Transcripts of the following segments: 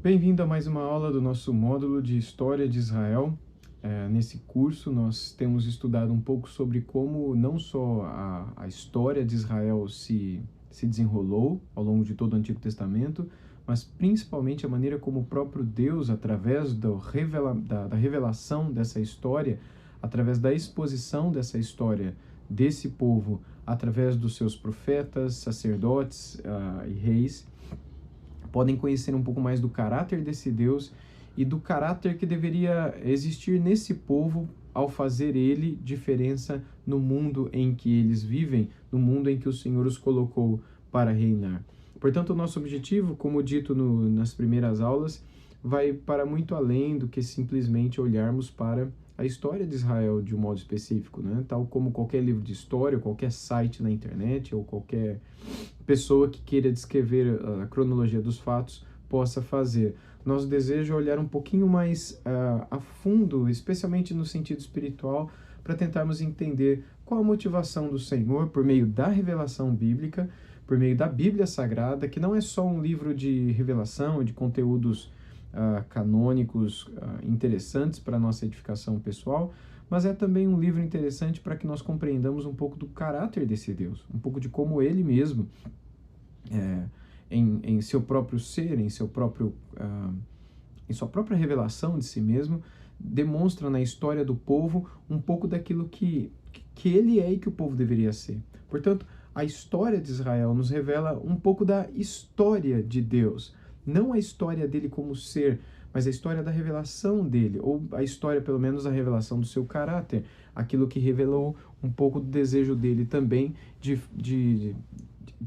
Bem-vindo a mais uma aula do nosso módulo de História de Israel. Nesse curso, nós temos estudado um pouco sobre como não só a história de Israel se desenrolou ao longo de todo o Antigo Testamento, mas principalmente a maneira como o próprio Deus, através da revelação dessa história, através da exposição dessa história desse povo, através dos seus profetas, sacerdotes e reis, podem conhecer um pouco mais do caráter desse Deus e do caráter que deveria existir nesse povo ao fazer ele diferença no mundo em que eles vivem, no mundo em que o Senhor os colocou para reinar. Portanto, o nosso objetivo, como dito nas primeiras aulas, vai para muito além do que simplesmente olharmos para a história de Israel de um modo específico, né? Tal como qualquer livro de história, qualquer site na internet ou qualquer pessoa que queira descrever a cronologia dos fatos possa fazer. Nosso desejo é olhar um pouquinho mais a fundo, especialmente no sentido espiritual, para tentarmos entender qual a motivação do Senhor por meio da revelação bíblica, por meio da Bíblia Sagrada, que não é só um livro de revelação, de conteúdos canônicos interessantes para a nossa edificação pessoal, mas é também um livro interessante para que nós compreendamos um pouco do caráter desse Deus, um pouco de como ele mesmo, em seu próprio ser, em sua própria revelação de si mesmo, demonstra na história do povo um pouco daquilo que ele é e que o povo deveria ser. Portanto, a história de Israel nos revela um pouco da história de Deus, não a história dele como ser, mas a história da revelação dele, ou a história, pelo menos, da revelação do seu caráter, aquilo que revelou um pouco do desejo dele também de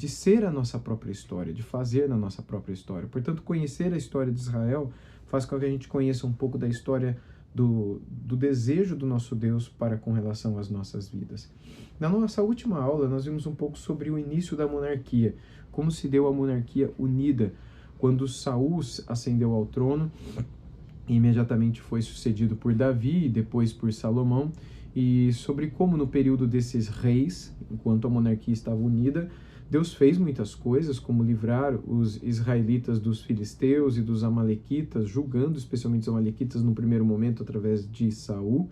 ser a nossa própria história, de fazer na nossa própria história. Portanto, conhecer a história de Israel faz com que a gente conheça um pouco da história do desejo do nosso Deus para com relação às nossas vidas. Na nossa última aula, nós vimos um pouco sobre o início da monarquia, como se deu a monarquia unida, quando Saul ascendeu ao trono, e imediatamente foi sucedido por Davi e depois por Salomão, e sobre como no período desses reis, enquanto a monarquia estava unida, Deus fez muitas coisas, como livrar os israelitas dos filisteus e dos amalequitas, julgando especialmente os amalequitas no primeiro momento através de Saul.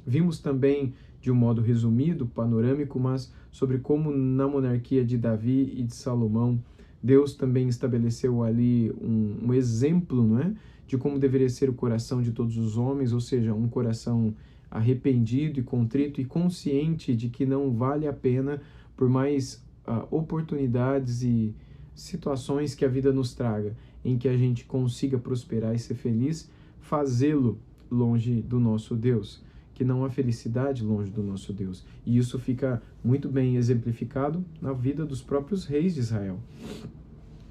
Vimos também, de um modo resumido, panorâmico, mas sobre como na monarquia de Davi e de Salomão, Deus também estabeleceu ali um exemplo, não é, de como deveria ser o coração de todos os homens, ou seja, um coração arrependido e contrito e consciente de que não vale a pena, por mais oportunidades e situações que a vida nos traga, em que a gente consiga prosperar e ser feliz, fazê-lo longe do nosso Deus, que não há felicidade longe do nosso Deus. E isso fica muito bem exemplificado na vida dos próprios reis de Israel,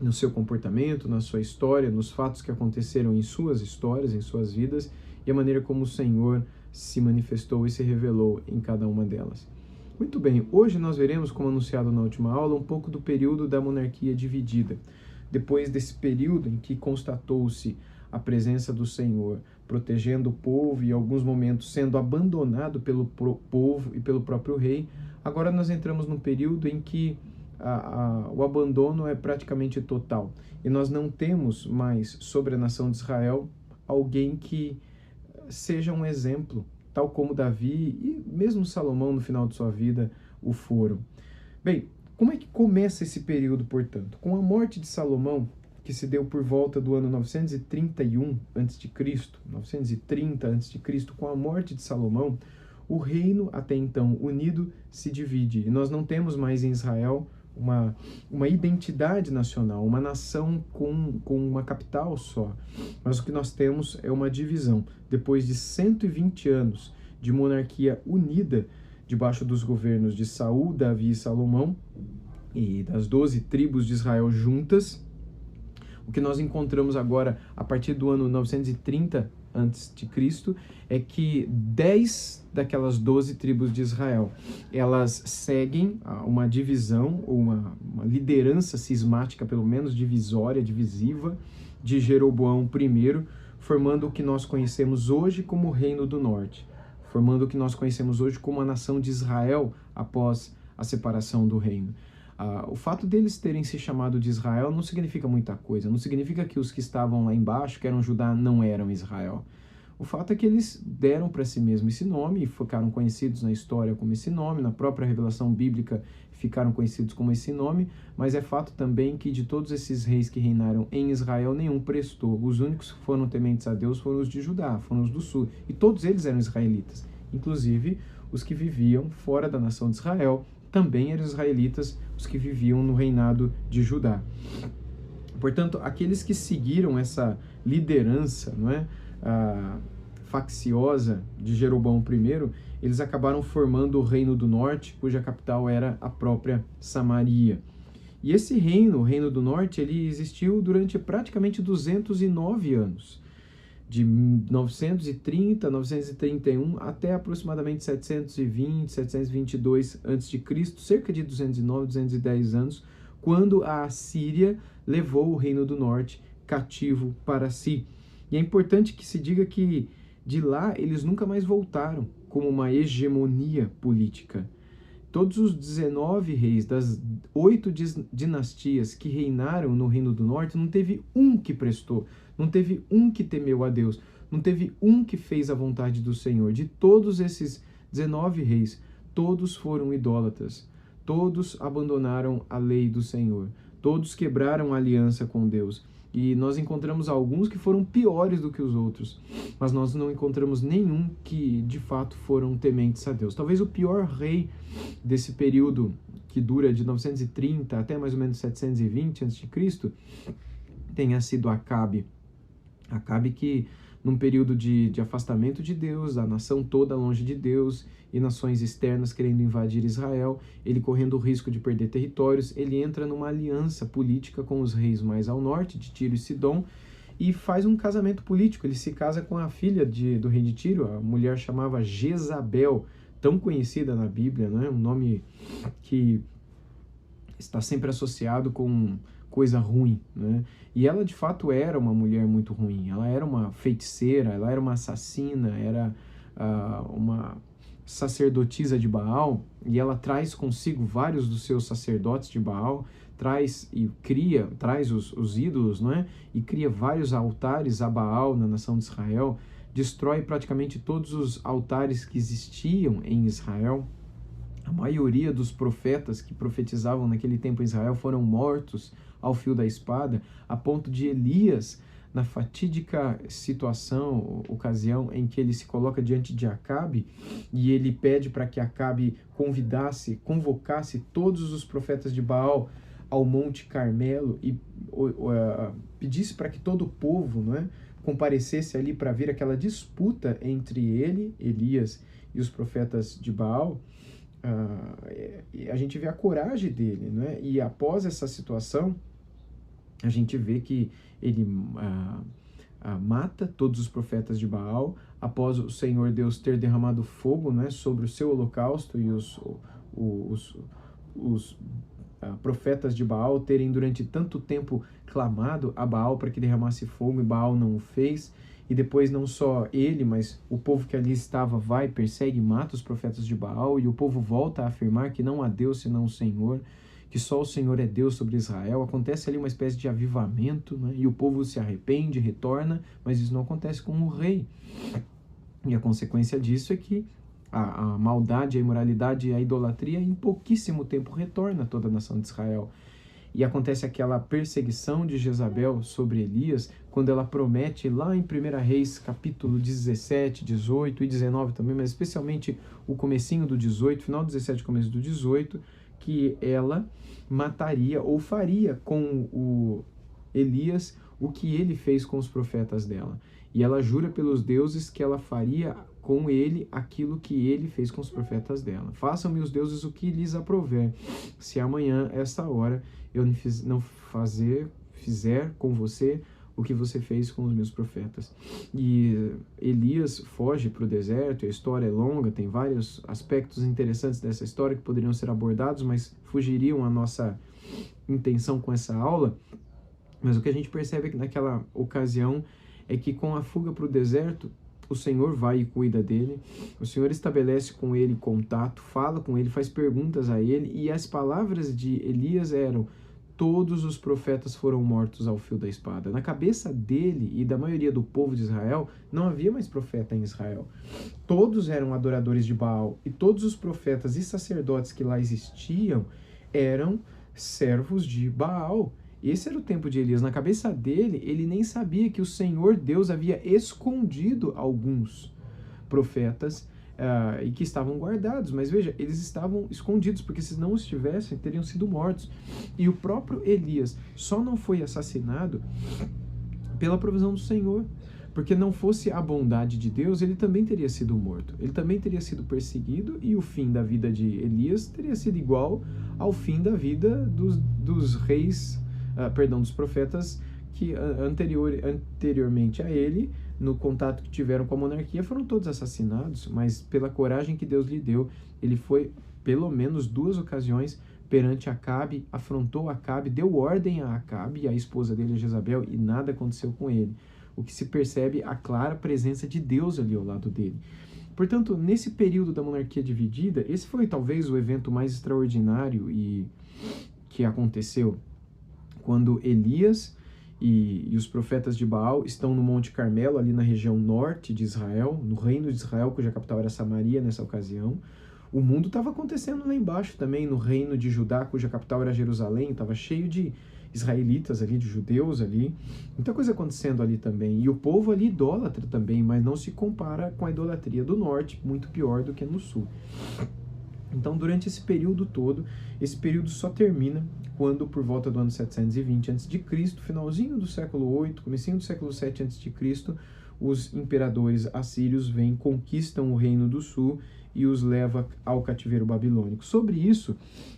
no seu comportamento, na sua história, nos fatos que aconteceram em suas histórias, em suas vidas, e a maneira como o Senhor se manifestou e se revelou em cada uma delas. Muito bem, hoje nós veremos, como anunciado na última aula, um pouco do período da monarquia dividida. Depois desse período em que constatou-se a presença do Senhor, protegendo o povo e, em alguns momentos, sendo abandonado pelo povo e pelo próprio rei, agora nós entramos num período em que o abandono é praticamente total. E nós não temos mais sobre a nação de Israel alguém que seja um exemplo, tal como Davi e mesmo Salomão no final de sua vida o foram. Bem, como é que começa esse período, portanto? Com a morte de Salomão, que se deu por volta do ano 931 a.C., 930 a.C., com a morte de Salomão, o reino, até então unido, se divide. E nós não temos mais em Israel uma identidade nacional, uma nação com uma capital só. Mas o que nós temos é uma divisão. Depois de 120 anos de monarquia unida, debaixo dos governos de Saul, Davi e Salomão, e das 12 tribos de Israel juntas, o que nós encontramos agora, a partir do ano 930 a.C., é que 10 daquelas 12 tribos de Israel, elas seguem uma divisão, ou uma liderança cismática, pelo menos divisória, divisiva, de Jeroboão I, formando o que nós conhecemos hoje como o Reino do Norte, formando o que nós conhecemos hoje como a nação de Israel após a separação do reino. O fato deles terem se chamado de Israel não significa muita coisa, não significa que os que estavam lá embaixo, que eram Judá, não eram Israel. O fato é que eles deram para si mesmo esse nome e ficaram conhecidos na história como esse nome, na própria revelação bíblica ficaram conhecidos como esse nome, mas é fato também que de todos esses reis que reinaram em Israel, nenhum prestou. Os únicos que foram tementes a Deus foram os de Judá, foram os do sul, e todos eles eram israelitas, inclusive os que viviam fora da nação de Israel, também eram israelitas, os que viviam no reinado de Judá. Portanto, aqueles que seguiram essa liderança, não é, facciosa de Jeroboão I, eles acabaram formando o Reino do Norte, cuja capital era a própria Samaria. E esse reino, o Reino do Norte, ele existiu durante praticamente 209 anos, de 930 a 931 até aproximadamente 720, 722 a.C., cerca de 209, 210 anos, quando a Assíria levou o Reino do Norte cativo para si. E é importante que se diga que de lá eles nunca mais voltaram como uma hegemonia política. Todos os 19 reis das 8 dinastias que reinaram no Reino do Norte, não teve um que prestou, não teve um que temeu a Deus, não teve um que fez a vontade do Senhor. De todos esses 19 reis, todos foram idólatras, todos abandonaram a lei do Senhor, todos quebraram a aliança com Deus. E nós encontramos alguns que foram piores do que os outros, mas nós não encontramos nenhum que de fato foram tementes a Deus. Talvez o pior rei desse período, que dura de 930 até mais ou menos 720 a.C., tenha sido Acabe. Acabe que, num período de afastamento de Deus, a nação toda longe de Deus e nações externas querendo invadir Israel, ele correndo o risco de perder territórios, ele entra numa aliança política com os reis mais ao norte, de Tiro e Sidom, e faz um casamento político. Ele se casa com a filha do rei de Tiro, a mulher chamava Jezabel, tão conhecida na Bíblia, né? Um nome que está sempre associado com coisa ruim, né? E ela de fato era uma mulher muito ruim, ela era uma feiticeira, ela era uma assassina, era uma sacerdotisa de Baal, e ela traz consigo vários dos seus sacerdotes de Baal, traz os ídolos, não é? E cria vários altares a Baal na nação de Israel, destrói praticamente todos os altares que existiam em Israel. A maioria dos profetas que profetizavam naquele tempo em Israel foram mortos ao fio da espada, a ponto de Elias, na fatídica ocasião em que ele se coloca diante de Acabe, e ele pede para que Acabe convocasse todos os profetas de Baal ao Monte Carmelo e pedisse para que todo o povo, não é, comparecesse ali para ver aquela disputa entre ele, Elias, e os profetas de Baal. A gente vê a coragem dele, né? E após essa situação, a gente vê que ele mata todos os profetas de Baal, após o Senhor Deus ter derramado fogo, né, sobre o seu holocausto e os profetas de Baal terem durante tanto tempo clamado a Baal para que derramasse fogo, e Baal não o fez. E depois não só ele, mas o povo que ali estava persegue e mata os profetas de Baal, e o povo volta a afirmar que não há Deus senão o Senhor, que só o Senhor é Deus sobre Israel. Acontece ali uma espécie de avivamento, né? E o povo se arrepende, retorna, mas isso não acontece com o rei. E a consequência disso é que a maldade, a imoralidade e a idolatria em pouquíssimo tempo retorna a toda a nação de Israel. E acontece aquela perseguição de Jezabel sobre Elias, quando ela promete lá em 1 Reis, capítulo 17, 18 e 19 também, mas especialmente o comecinho do 18, final do 17, começo do 18, que ela mataria ou faria com o Elias o que ele fez com os profetas dela. E ela jura pelos deuses que ela faria com ele aquilo que ele fez com os profetas dela. Façam-me os deuses o que lhes aprouver, se amanhã, esta hora, eu não fizer com você o que você fez com os meus profetas. E Elias foge para o deserto, a história é longa, tem vários aspectos interessantes dessa história que poderiam ser abordados, mas fugiriam à nossa intenção com essa aula. Mas o que a gente percebe é que naquela ocasião é que com a fuga para o deserto, o Senhor vai e cuida dele, o Senhor estabelece com ele contato, fala com ele, faz perguntas a ele, e as palavras de Elias eram: todos os profetas foram mortos ao fio da espada. Na cabeça dele e da maioria do povo de Israel, não havia mais profeta em Israel. Todos eram adoradores de Baal, e todos os profetas e sacerdotes que lá existiam eram servos de Baal. Esse era o tempo de Elias. Na cabeça dele, ele nem sabia que o Senhor Deus havia escondido alguns profetas e que estavam guardados. Mas veja, eles estavam escondidos, porque se não os tivessem, teriam sido mortos. E o próprio Elias só não foi assassinado pela provisão do Senhor. Porque não fosse a bondade de Deus, ele também teria sido morto. Ele também teria sido perseguido, e o fim da vida de Elias teria sido igual ao fim da vida dos reis, dos profetas que anteriormente a ele, no contato que tiveram com a monarquia, foram todos assassinados, mas pela coragem que Deus lhe deu, ele foi, pelo menos 2 ocasiões, perante Acabe, afrontou Acabe, deu ordem a Acabe, a esposa dele, Jezabel, e nada aconteceu com ele. O que se percebe a clara presença de Deus ali ao lado dele. Portanto, nesse período da monarquia dividida, esse foi talvez o evento mais extraordinário que aconteceu, quando Elias e os profetas de Baal estão no Monte Carmelo, ali na região norte de Israel, no reino de Israel, cuja capital era Samaria nessa ocasião. O mundo estava acontecendo lá embaixo também, no reino de Judá, cuja capital era Jerusalém, estava cheio de israelitas ali, de judeus ali, muita coisa acontecendo ali também, e o povo ali idólatra também, mas não se compara com a idolatria do norte, muito pior do que no sul. Então, durante esse período todo, esse período só termina quando, por volta do ano 720 a.C., finalzinho do século 8, comecinho do século 7 a.C., os imperadores assírios vêm, conquistam o reino do sul e os leva ao cativeiro babilônico. Sobre isso,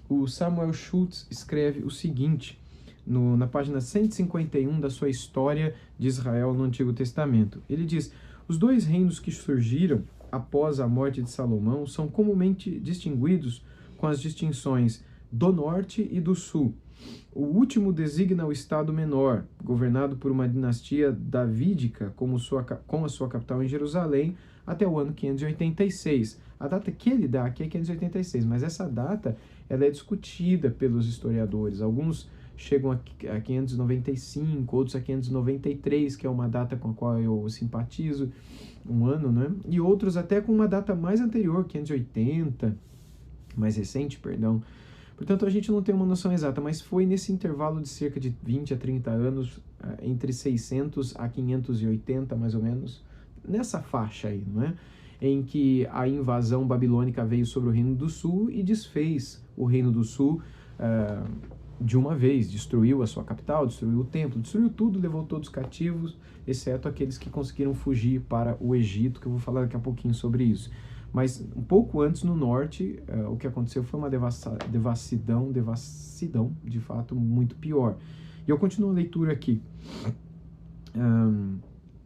o Samuel Schultz escreve o seguinte, na página 151 da sua História de Israel no Antigo Testamento. Ele diz: os 2 reinos que surgiram após a morte de Salomão são comumente distinguidos com as distinções do norte e do sul. O último designa o estado menor, governado por uma dinastia davídica com a sua capital em Jerusalém, até o ano 586. A data que ele dá aqui é 586, mas essa data ela é discutida pelos historiadores. Alguns chegam a 595, outros a 593, que é uma data com a qual eu simpatizo, um ano, né? E outros até com uma data mais anterior, 580, mais recente, perdão. Portanto, a gente não tem uma noção exata, mas foi nesse intervalo de cerca de 20 a 30 anos, entre 600 a 580, mais ou menos, nessa faixa aí, não é? Em que a invasão babilônica veio sobre o Reino do Sul e desfez o Reino do Sul de uma vez, destruiu a sua capital, destruiu o templo, destruiu tudo, levou todos cativos, exceto aqueles que conseguiram fugir para o Egito, que eu vou falar daqui a pouquinho sobre isso. Mas um pouco antes, no norte, o que aconteceu foi uma devassidão, de fato, muito pior. E eu continuo a leitura aqui.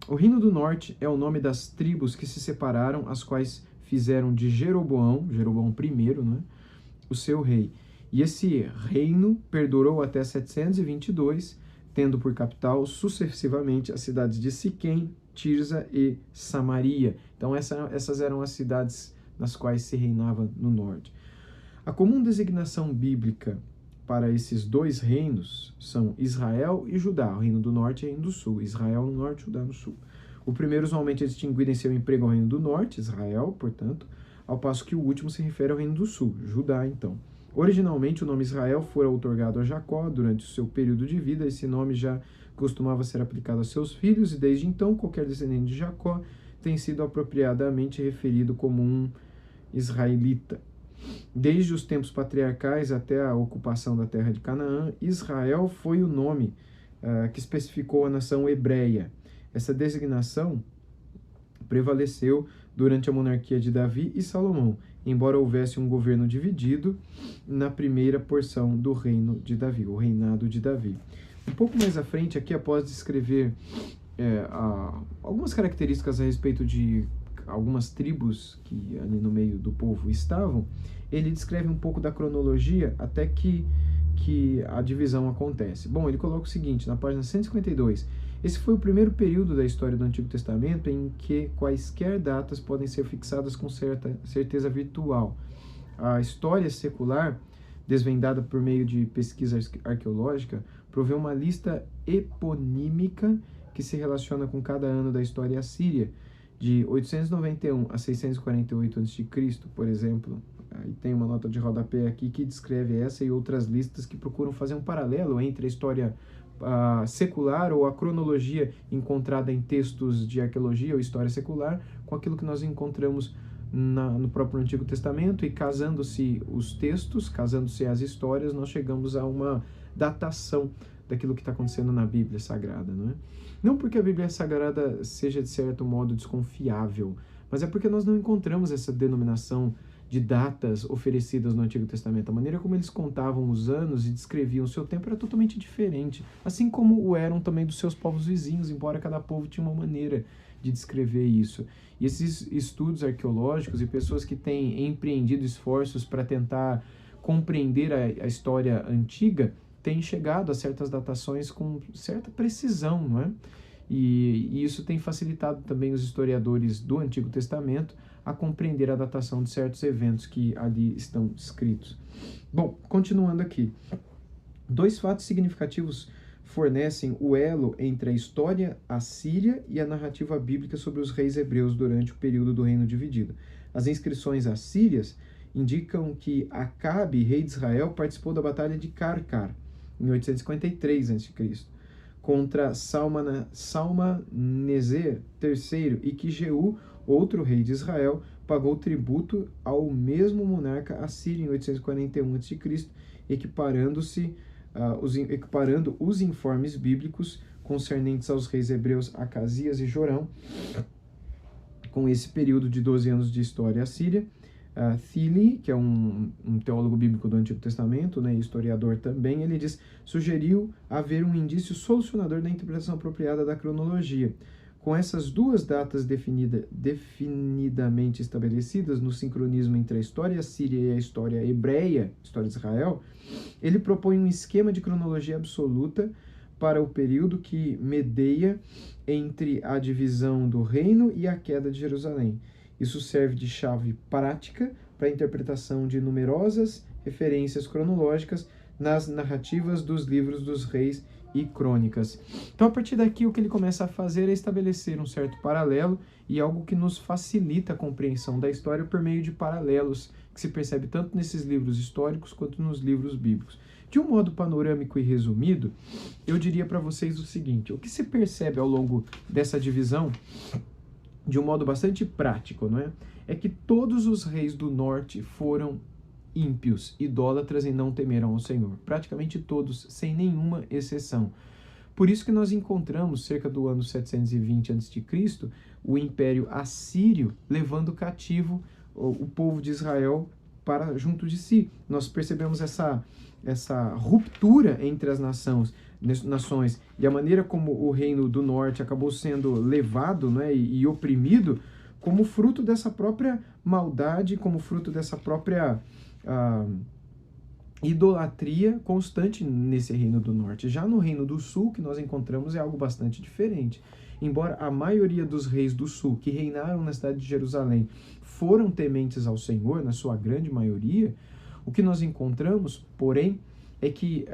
O Reino do Norte é o nome das tribos que se separaram, as quais fizeram de Jeroboão I, né, o seu rei. E esse reino perdurou até 722, tendo por capital sucessivamente as cidades de Siquém, Tirza e Samaria. Então essas eram as cidades nas quais se reinava no norte. A comum designação bíblica para esses 2 reinos são Israel e Judá, o reino do norte e o reino do sul. Israel no norte, Judá no sul. O primeiro usualmente é distinguido em seu emprego ao reino do norte, Israel, portanto, ao passo que o último se refere ao reino do sul, Judá, então. Originalmente, o nome Israel fora outorgado a Jacó durante o seu período de vida. Esse nome já costumava ser aplicado a seus filhos, e desde então, qualquer descendente de Jacó tem sido apropriadamente referido como um israelita. Desde os tempos patriarcais até a ocupação da terra de Canaã, Israel foi o nome que especificou a nação hebreia. Essa designação prevaleceu durante a monarquia de Davi e Salomão, embora houvesse um governo dividido na primeira porção do reino de Davi, o reinado de Davi. Um pouco mais à frente, aqui, após descrever algumas características a respeito de algumas tribos que ali no meio do povo estavam, ele descreve um pouco da cronologia até que a divisão acontece. Bom, ele coloca o seguinte, na página 152, Esse foi o primeiro período da história do Antigo Testamento em que quaisquer datas podem ser fixadas com certa certeza virtual. A história secular, desvendada por meio de pesquisa arqueológica, provê uma lista eponímica que se relaciona com cada ano da história assíria, de 891 a 648 a.C., por exemplo. Aí tem uma nota de rodapé aqui que descreve essa e outras listas que procuram fazer um paralelo entre a história secular ou a cronologia encontrada em textos de arqueologia ou história secular com aquilo que nós encontramos no próprio Antigo Testamento, e casando-se os textos, casando-se as histórias, nós chegamos a uma datação daquilo que está acontecendo na Bíblia Sagrada, não é? Não porque a Bíblia Sagrada seja, de certo modo, desconfiável, mas é porque nós não encontramos essa denominação de datas oferecidas no Antigo Testamento. A maneira como eles contavam os anos e descreviam o seu tempo era totalmente diferente, assim como o eram também dos seus povos vizinhos, embora cada povo tinha uma maneira de descrever isso. E esses estudos arqueológicos e pessoas que têm empreendido esforços para tentar compreender a história antiga têm chegado a certas datações com certa precisão, não é? E isso tem facilitado também os historiadores do Antigo Testamento a compreender a datação de certos eventos que ali estão escritos. Bom, continuando aqui. 2 fatos significativos fornecem o elo entre a história assíria e a narrativa bíblica sobre os reis hebreus durante o período do reino dividido. As inscrições assírias indicam que Acabe, rei de Israel, participou da Batalha de Karkar, em 853 a.C., contra Salmaneser III, e que Jeú, outro rei de Israel, pagou tributo ao mesmo monarca assírio em 841 a.C., equiparando os informes bíblicos concernentes aos reis hebreus Acasias e Jorão, com esse período de 12 anos de história assíria. Thiele, que é um teólogo bíblico do Antigo Testamento, né, historiador também, ele diz: sugeriu haver um indício solucionador da interpretação apropriada da cronologia. Com essas 2 datas definidamente estabelecidas no sincronismo entre a história assíria e a história hebreia, história de Israel, ele propõe um esquema de cronologia absoluta para o período que medeia entre a divisão do reino e a queda de Jerusalém. Isso serve de chave prática para a interpretação de numerosas referências cronológicas nas narrativas dos livros dos reis e crônicas. Então, a partir daqui, o que ele começa a fazer é estabelecer um certo paralelo e algo que nos facilita a compreensão da história por meio de paralelos que se percebe tanto nesses livros históricos quanto nos livros bíblicos. De um modo panorâmico e resumido, eu diria para vocês o seguinte: o que se percebe ao longo dessa divisão, de um modo bastante prático, não é? É que todos os reis do norte foram ímpios, idólatras e não temeram ao Senhor. Praticamente todos, sem nenhuma exceção. Por isso que nós encontramos, cerca do ano 720 a.C., o Império Assírio levando cativo o povo de Israel para junto de si. Nós percebemos essa ruptura entre as nações e a maneira como o reino do norte acabou sendo levado, né, e oprimido como fruto dessa própria maldade, como fruto dessa própria idolatria constante nesse reino do norte. Já no reino do sul, que nós encontramos, é algo bastante diferente. Embora a maioria dos reis do sul que reinaram na cidade de Jerusalém foram tementes ao Senhor, na sua grande maioria, o que nós encontramos, porém, é que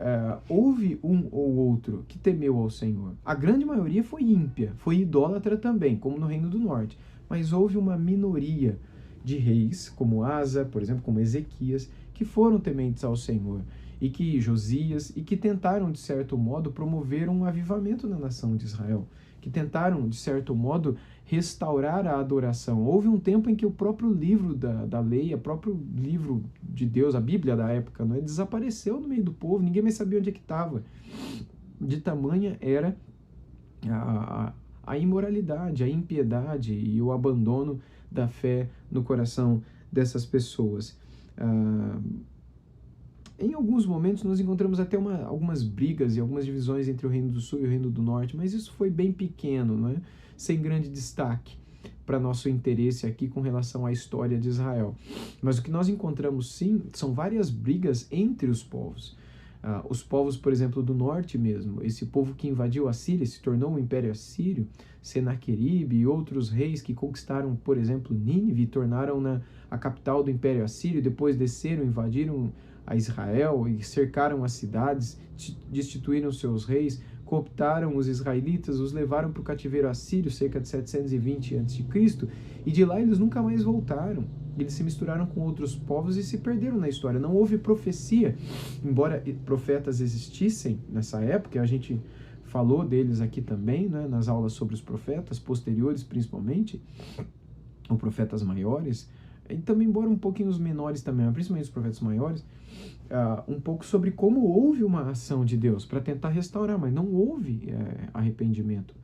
houve um ou outro que temeu ao Senhor. A grande maioria foi ímpia, foi idólatra também, como no Reino do Norte. Mas houve uma minoria de reis, como Asa, por exemplo, como Ezequias, que foram tementes ao Senhor, e que Josias, e que tentaram, de certo modo, promover um avivamento na nação de Israel, que tentaram, de certo modo, restaurar a adoração. Houve um tempo em que o próprio livro da lei, o próprio livro de Deus, a Bíblia da época, não é, desapareceu no meio do povo, ninguém mais sabia onde é que estava. De tamanha era a imoralidade, a impiedade e o abandono da fé no coração dessas pessoas. Em alguns momentos nós encontramos até algumas brigas e algumas divisões entre o Reino do Sul e o Reino do Norte, mas isso foi bem pequeno, não é? Sem grande destaque para nosso interesse aqui com relação à história de Israel. Mas o que nós encontramos sim são várias brigas entre os povos. Os povos, por exemplo, do norte mesmo, esse povo que invadiu a Síria, se tornou o Império Assírio, Senaqueribe e outros reis que conquistaram, por exemplo, Nínive e tornaram a capital do Império Assírio, depois desceram, invadiram a Israel e cercaram as cidades, destituíram seus reis, cooptaram os israelitas, os levaram para o cativeiro assírio, cerca de 720 a.C., e de lá eles nunca mais voltaram. Eles se misturaram com outros povos e se perderam na história. Não houve profecia, embora profetas existissem nessa época, a gente falou deles aqui também, né, nas aulas sobre os profetas, posteriores principalmente, ou profetas maiores, e também, embora um pouquinho os menores também, mas principalmente os profetas maiores, um pouco sobre como houve uma ação de Deus para tentar restaurar, mas não houve arrependimento.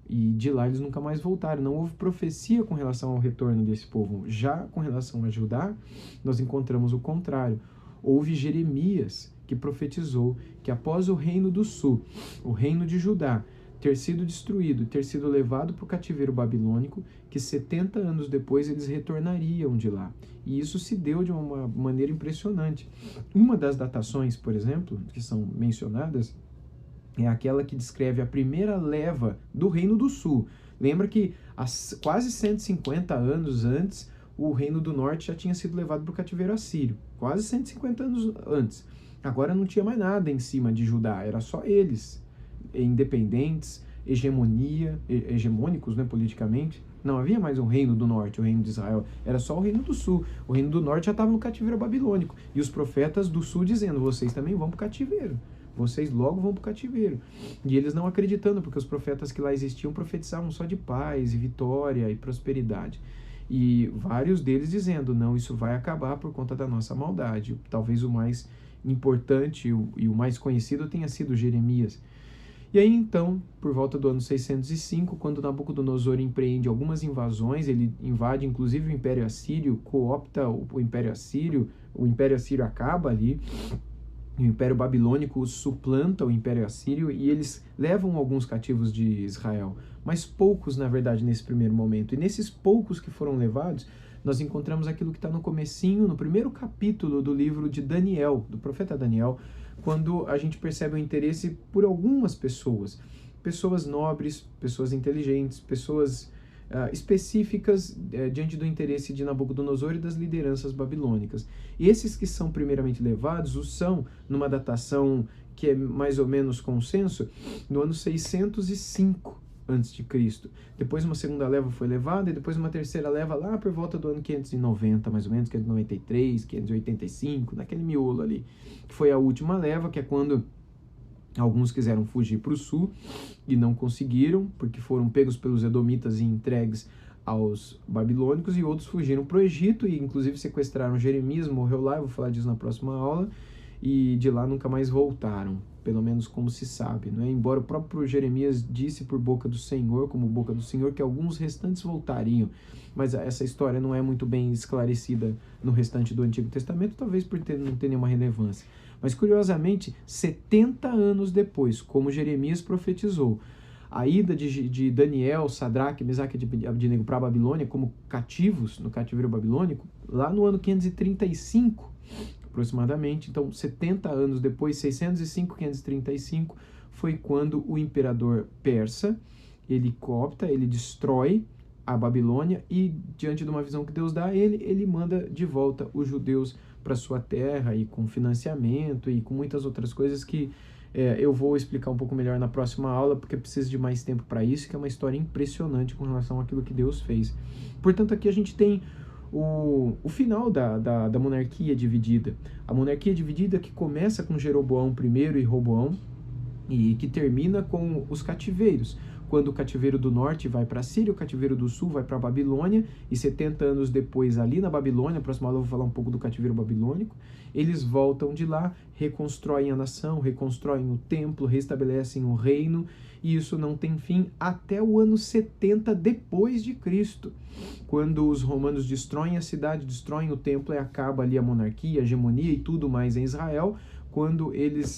E de lá eles nunca mais voltaram. Não houve profecia com relação ao retorno desse povo. Já com relação a Judá, nós encontramos o contrário. Houve Jeremias que profetizou que após o reino do sul, o reino de Judá, ter sido destruído, ter sido levado para o cativeiro babilônico, que 70 anos depois eles retornariam de lá. E isso se deu de uma maneira impressionante. Uma das datações, por exemplo, que são mencionadas, é aquela que descreve a primeira leva do Reino do Sul. Lembra que quase 150 anos antes, o Reino do Norte já tinha sido levado para o cativeiro assírio. Quase 150 anos antes. Agora não tinha mais nada em cima de Judá, era só eles, independentes, hegemônicos, né, politicamente. Não havia mais um Reino do Norte, o Reino de Israel. Era só o Reino do Sul. O Reino do Norte já estava no cativeiro babilônico. E os profetas do Sul dizendo, vocês também vão para o cativeiro. Vocês logo vão para o cativeiro. E eles não acreditando, porque os profetas que lá existiam profetizavam só de paz, e vitória e prosperidade. E vários deles dizendo, não, isso vai acabar por conta da nossa maldade. Talvez o mais importante e o mais conhecido tenha sido Jeremias. E aí então, por volta do ano 605, quando Nabucodonosor empreende algumas invasões, ele invade inclusive o Império Assírio, coopta o Império Assírio acaba ali, o Império Babilônico suplanta o Império Assírio e eles levam alguns cativos de Israel, mas poucos, na verdade, nesse primeiro momento. E nesses poucos que foram levados, nós encontramos aquilo que está no comecinho, no primeiro capítulo do livro de Daniel, do profeta Daniel, quando a gente percebe o interesse por algumas pessoas, pessoas nobres, pessoas inteligentes, pessoas específicas diante do interesse de Nabucodonosor e das lideranças babilônicas. E esses que são primeiramente levados, são numa datação que é mais ou menos consenso, no ano 605 a.C. Depois uma segunda leva foi levada, e depois uma terceira leva lá por volta do ano 590, mais ou menos, 593, 585, naquele miolo ali, que foi a última leva, que é quando alguns quiseram fugir para o sul e não conseguiram, porque foram pegos pelos edomitas e entregues aos babilônicos, e outros fugiram para o Egito e inclusive sequestraram Jeremias, morreu lá, eu vou falar disso na próxima aula, e de lá nunca mais voltaram, pelo menos como se sabe, não é? Embora o próprio Jeremias disse por boca do Senhor, como boca do Senhor, que alguns restantes voltariam, mas essa história não é muito bem esclarecida no restante do Antigo Testamento, talvez por não ter nenhuma relevância. Mas, curiosamente, 70 anos depois, como Jeremias profetizou, a ida de Daniel, Sadraque, Mesaque e Abdenego para a Babilônia como cativos no cativeiro babilônico, lá no ano 535, aproximadamente, então 70 anos depois, 605, 535, foi quando o imperador persa, ele coopta, ele destrói a Babilônia e, diante de uma visão que Deus dá a ele, ele manda de volta os judeus para sua terra, e com financiamento e com muitas outras coisas que eu vou explicar um pouco melhor na próxima aula, porque preciso de mais tempo para isso, que é uma história impressionante com relação àquilo que Deus fez. Portanto, aqui a gente tem o final da monarquia dividida. A monarquia dividida que começa com Jeroboão I e Roboão, e que termina com os cativeiros, quando o cativeiro do norte vai para a Síria, o cativeiro do sul vai para a Babilônia, e 70 anos depois, ali na Babilônia, próxima aula eu vou falar um pouco do cativeiro babilônico, eles voltam de lá, reconstroem a nação, reconstroem o templo, restabelecem o reino, e isso não tem fim até o ano 70 depois de Cristo, quando os romanos destroem a cidade, destroem o templo, e acaba ali a monarquia, a hegemonia e tudo mais em Israel, quando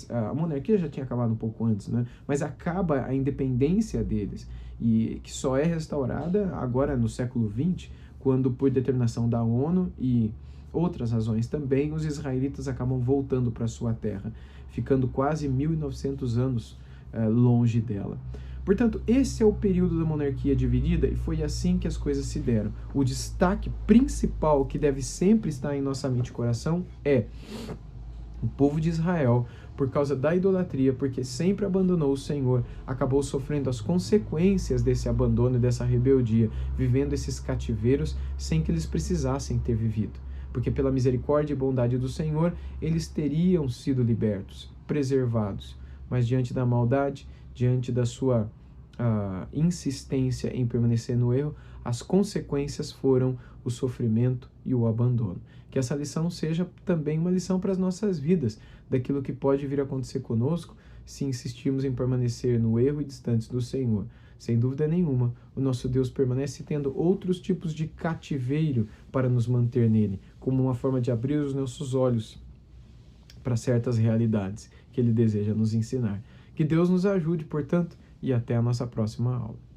a monarquia já tinha acabado um pouco antes, né? Mas acaba a independência deles, e que só é restaurada agora no século XX, quando por determinação da ONU e outras razões também, os israelitas acabam voltando para sua terra, ficando quase 1900 anos longe dela. Portanto, esse é o período da monarquia dividida e foi assim que as coisas se deram. O destaque principal que deve sempre estar em nossa mente e coração é o povo de Israel, por causa da idolatria, porque sempre abandonou o Senhor, acabou sofrendo as consequências desse abandono e dessa rebeldia, vivendo esses cativeiros sem que eles precisassem ter vivido. Porque pela misericórdia e bondade do Senhor, eles teriam sido libertos, preservados. Mas diante da maldade, diante da sua insistência em permanecer no erro, as consequências foram o sofrimento e o abandono. Que essa lição seja também uma lição para as nossas vidas, daquilo que pode vir a acontecer conosco se insistirmos em permanecer no erro e distantes do Senhor. Sem dúvida nenhuma, o nosso Deus permanece tendo outros tipos de cativeiro para nos manter nele, como uma forma de abrir os nossos olhos para certas realidades que Ele deseja nos ensinar. Que Deus nos ajude, portanto, e até a nossa próxima aula.